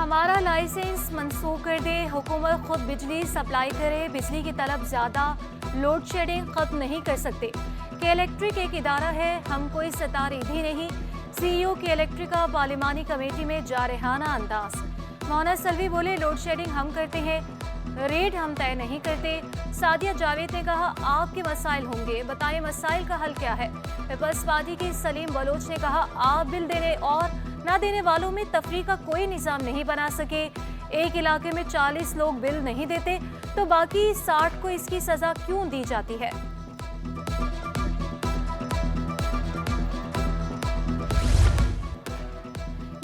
हमारा लाइसेंस मंसूख कर दे, हुकूमत खुद बिजली सप्लाई करे, बिजली की तलब ज़्यादा, लोड शेडिंग खत्म नहीं कर सकते। के इलेक्ट्रिक एक इदारा है, हम कोई सतारिधी नहीं। सीईओ के इलेक्ट्रिक का पार्लिमानी कमेटी में जारहाना अंदाज। मौना सलवी बोले, लोड शेडिंग हम करते हैं, रेट हम तय नहीं करते। सादिया जावेद ने कहा, आपके मसाइल होंगे, बताएं मसाइल का हल क्या है। पीपल्स पार्टी के सलीम बलोच ने कहा, आप बिल देने और ना देने वालों में तफरीक का कोई निज़ाम नहीं बना सके। एक इलाके में 40 लोग बिल नहीं देते तो बाकी 60 को इसकी सजा क्यों दी जाती है।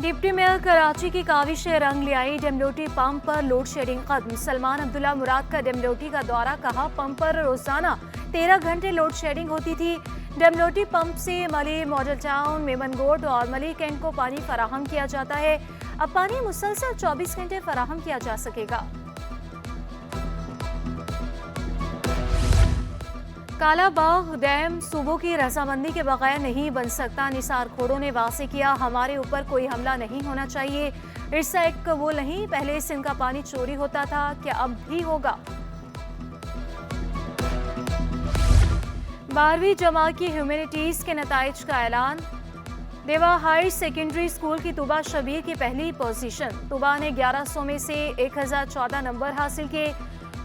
डिप्टी मेयर कराची की काविश रंग ले आई, डेमलोटी पंप पर लोड शेडिंग खत्म। सलमान अब्दुल्ला मुराद का डेमलोटी का दौरा, कहा पंप पर रोजाना 13 घंटे लोड शेडिंग होती थी। डेमलोटी पंप से मली, मॉडल टाउन, मेमनगोट और मली कैंट को पानी फराहम किया जाता है। अब पानी मुसलसल 24 घंटे फराहम किया जा सकेगा। कालाबाग डैम सूबों की रजामंदी के बगैर नहीं बन सकता। निसार खोड़ों ने वाजे किया, हमारे ऊपर कोई हमला नहीं होना चाहिए। इर्सा एक कबूल नहीं, पहले सिंध का पानी चोरी होता था, क्या अब भी होगा। 12वीं जमात की ह्यूमैनिटीज के नताइज का ऐलान। देवा हायर सेकेंडरी स्कूल की तुबा शबीर की पहली पोजीशन। तुबा ने 1100 में से 1014 नंबर हासिल किए।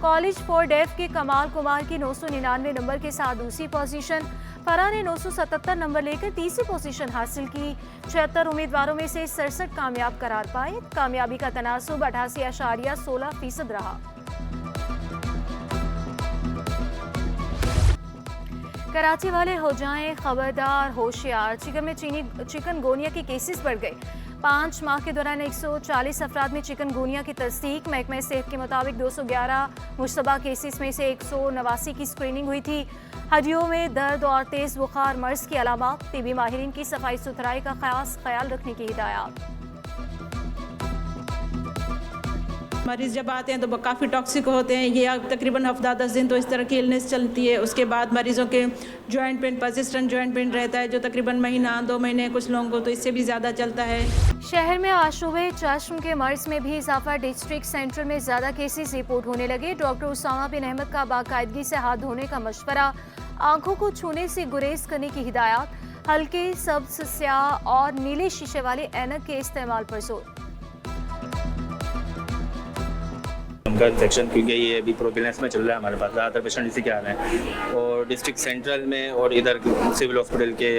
कॉलेज फॉर डेफ के कमाल कुमार की 999 नंबर के साथ दूसरी पोजीशन। फरा ने 977 नंबर लेकर तीसरी पोजीशन हासिल की। 76 उम्मीदवारों में से 67 कामयाब करार पाए। कामयाबी का तनासुब 88.16% रहा। कराची वाले हो जाएं खबरदार, होशियार। चिकन में चिकनगोनिया के केसेस बढ़ गए। 5 माह के दौरान 140 अफराद में चिकनगुनिया की तस्दीक। महकमा सेहत के मुताबिक 211 मुश्तबा केसेस में से 189 की स्क्रीनिंग हुई थी। हड्डियों में दर्द और तेज बुखार मर्ज की अलामत। तिबी माहिरीन की सफाई सुथराई का खास ख्याल रखने की हिदायत। मरीज़ जब आते हैं तो काफ़ी टॉक्सिक होते हैं। ये तकरीबन हफ्ता 10 दिन तो इस तरह की इलनेस चलती है। उसके बाद मरीज़ों के joint pain, persistent joint pain रहता है, जो तकरीबन महीना 2 महीने कुछ लोगों को तो इससे भी ज़्यादा चलता है। शहर में आशुबे चश्म के मर्ज में भी इजाफा। डिस्ट्रिक्ट सेंटर में ज़्यादा केसेस रिपोर्ट होने लगे। डॉक्टर उसामा बिन अहमद का बाकायदगी से हाथ धोने का मशवरा। आंखों को छूने से गुरेज करने की हिदायत। हल्के सब्ज, स्याह और नीले शीशे वाले ऐनक के इस्तेमाल पर जोर। उनका इन्फेक्शन, क्योंकि ये अभी प्रोविलेंस में चल रहा है हमारे पास, ज़्यादातर पेशेंट इसी के आ रहे हैं। और डिस्ट्रिक्ट सेंट्रल में और इधर सिविल हॉस्पिटल के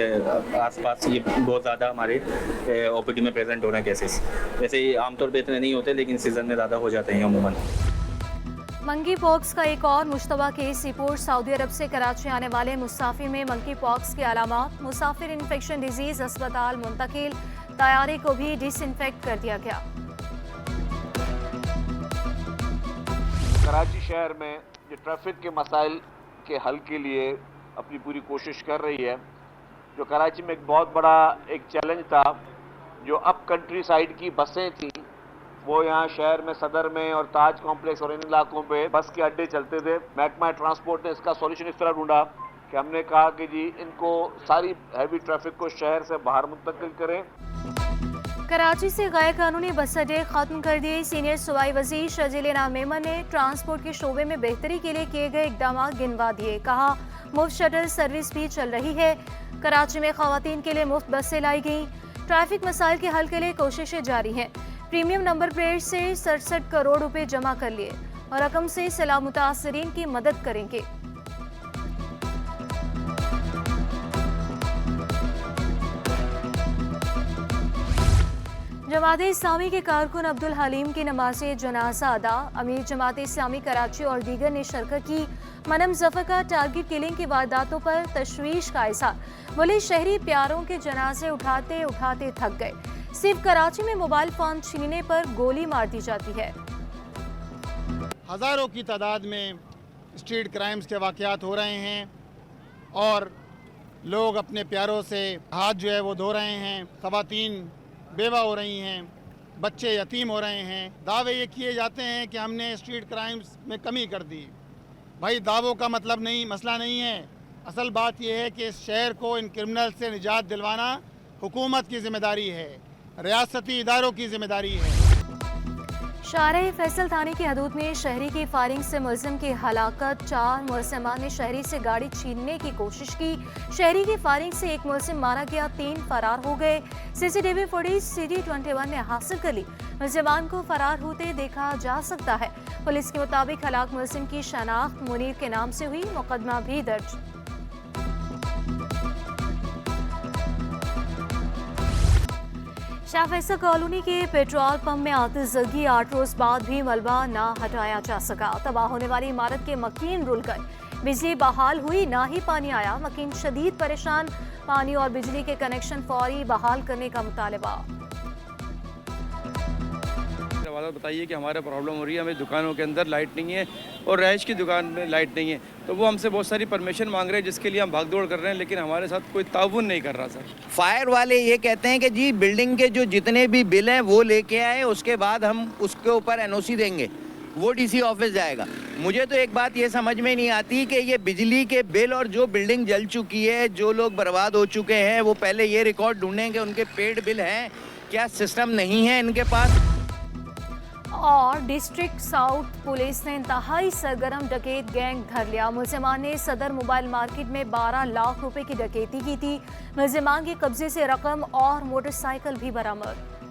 आसपास ये बहुत ज़्यादा हमारे ओपीडी में प्रेजेंट हो रहे हैं केसेस। वैसे ये आमतौर पे इतने नहीं होते, लेकिन सीज़न में ज़्यादा हो जाते हैं अमूमन। मंकी पॉक्स का एक और मुश्तबा केस रिपोर्ट। सऊदी अरब से कराची आने वाले मुसाफिर में मंकी पॉक्स की अलामत। मुसाफिर इन्फेक्शन डिजीज अस्पताल मुंतकिल। तैयारी को भी डिसइंफेक्ट कर दिया गया। कराची शहर में जो ट्रैफिक के मसाइल के हल के लिए अपनी पूरी कोशिश कर रही है। जो कराची में एक बहुत बड़ा एक चैलेंज था, जो अप कंट्री साइड की बसें थी, वो यहाँ शहर में सदर में और ताज कॉम्प्लेक्स और इन इलाकों पे बस के अड्डे चलते थे। महकमा ट्रांसपोर्ट ने इसका सॉल्यूशन इस तरह ढूंढा कि हमने कहा कि जी इनको सारी हैवी ट्रैफिक को शहर से बाहर मुंतकिल करें। कराची से गैर कानूनी बस अड्डे खत्म कर दिए। सीनियर सूबाई वजीर शजील इनाम मेमन ने ट्रांसपोर्ट के शोबे में बेहतरी के लिए किए गए इकदाम गिनवा दिए। कहा, मुफ्त शटल सर्विस भी चल रही है। कराची में खवातीन के लिए मुफ्त बसें लाई गई। ट्रैफिक मसाइल के हल के लिए कोशिशें जारी हैं। प्रीमियम नंबर प्लेट से 67 करोड़ रुपए जमा कर लिए और रकम से सैलाब मुतासरीन की मदद करेंगे। जमात इस्लामी के कारकुन अब्दुल हलीम की नमाज़े जनाजा अदा। अमीर जमात इस्लामी कराची और दीगर ने शिरकत की। मनम जफर का टारगेट किलिंग की वारदातों पर तशवीश का इज़हार। बोले, शहरी प्यारों के जनाजे उठाते उठाते थक गए। सिर्फ कराची में मोबाइल फोन छीनने पर गोली मार दी जाती है। हज़ारों की तादाद में स्ट्रीट क्राइम्स के वाक़यात हो रहे हैं और लोग अपने प्यारों से हाथ जो है वो धो रहे हैं। ख़वातीन बेवा हो रही हैं, बच्चे यतीम हो रहे हैं। दावे ये किए जाते हैं कि हमने स्ट्रीट क्राइम्स में कमी कर दी। भाई, दावों का मतलब नहीं, मसला नहीं है। असल बात यह है कि इस शहर को इन क्रिमिनल से निजात दिलवाना हुकूमत की जिम्मेदारी है, रियासती इदारों की जिम्मेदारी है। शाहरी फैसल थाने की हदूद में शहरी की फायरिंग से मुलजिम की हलाकत। 4 मुलजिमान ने शहरी से गाड़ी छीनने की कोशिश की। शहरी की फायरिंग से एक मुलजिम मारा गया, 3 फरार हो गए। सीसीटीवी फुटेज CD21 ने हासिल कर ली। मुलजिमान को फरार होते देखा जा सकता है। पुलिस के मुताबिक हलाक मुलजिम की शनाख्त मुनीर के नाम से हुई। मुकदमा भी दर्ज। शाह फैसल कॉलोनी के पेट्रोल पंप में आतिशबाजी 8 रोज बाद भी मलबा ना हटाया जा सका। तबाह होने वाली इमारत के मकीन रुल गए। बिजली बहाल हुई, ना ही पानी आया। मकीन शदीद परेशान। पानी और बिजली के कनेक्शन फौरी बहाल करने का मुतालबा। बताइए कि हमारा प्रॉब्लम हो रही है, हमें दुकानों के अंदर लाइट नहीं है और रहायश की दुकान में लाइट नहीं है, तो वो हमसे बहुत सारी परमिशन मांग रहे हैं जिसके लिए हम भागदौड़ कर रहे हैं, लेकिन हमारे साथ कोई ताउन नहीं कर रहा सर। फायर वाले ये कहते हैं कि जी बिल्डिंग के जो जितने भी बिल हैं वो लेके आए, उसके बाद हम उसके ऊपर NOC देंगे, वो DC ऑफिस जाएगा। मुझे तो एक बात ये समझ में नहीं आती कि ये बिजली के बिल और जो बिल्डिंग जल चुकी है, जो लोग बर्बाद हो चुके हैं, वो पहले ये रिकॉर्ड ढूंढें कि उनके पेड बिल हैं, क्या सिस्टम नहीं है इनके पास। और डिस्ट्रिक्ट साउथ पुलिस ने इंतहाई सरगर्म डकैत गैंग धर लिया। मुलजिमान ने सदर मोबाइल मार्केट में 12 लाख रुपए की डकैती की थी। मुलजिमान के कब्जे से रकम और मोटरसाइकिल भी बरामद।